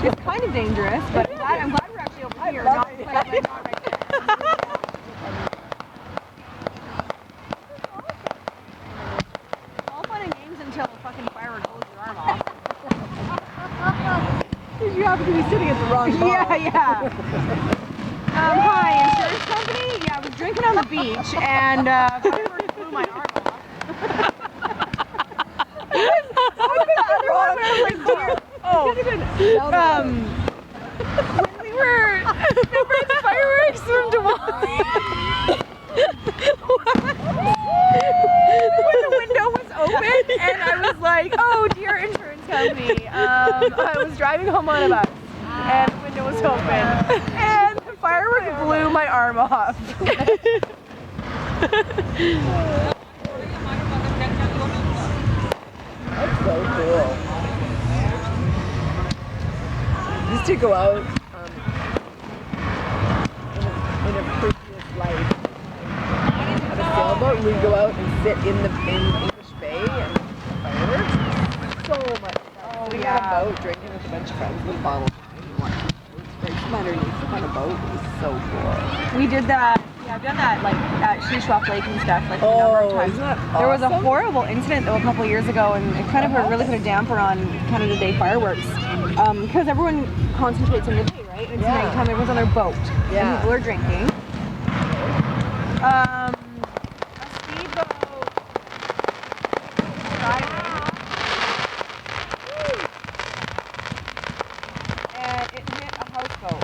It's kind of dangerous, but I'm glad we're actually over here, not right there. All fun and games until a fucking firework blows your arm off. Because you happen to be sitting at the wrong bar. Yeah. Hi, insurance company? Yeah, I was drinking on the beach and fireworks blew my arm off. When we were the fireworks from Diwali. When the window was open and I was like, oh dear insurance company, I was driving home on a bus and the window was open and the firework blew my arm off. That's so cool. Used to go out in a previous life. Had a sailboat. We'd go out and sit in English Bay and fireworks. So much fun. Sitting on a boat, drinking with a bunch of friends with a bottle of wine. From underneath on a boat was so cool. We did that. Yeah, I've done that like at Shuswap Lake and stuff like a number of times. Isn't that awesome? There was a horrible incident though a couple of years ago, and it kind of really put a damper on Canada Day fireworks because everyone concentrates on the day, right? And it's nighttime, everyone's on their boat, and people are drinking. A speedboat driving, and it hit a houseboat.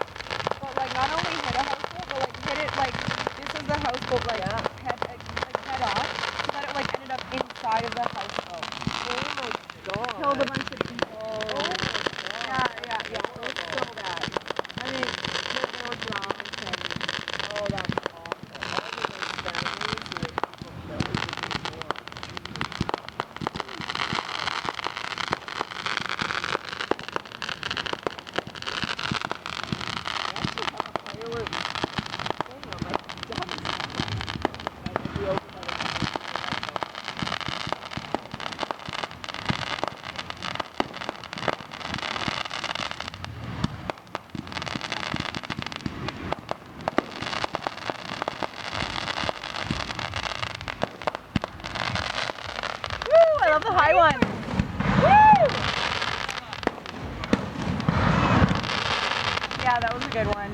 But like not only hit a houseboat, but like hit it like this is the houseboat like head off, so that it like ended up inside of the houseboat. Oh my god. Killed a bunch of people. Oh my god. Yeah. It was so bad. I mean, there were drunk and Oh, that's awful. All of those families who were people killed in the war. I love the high one. Woo! Yeah, that was a good one.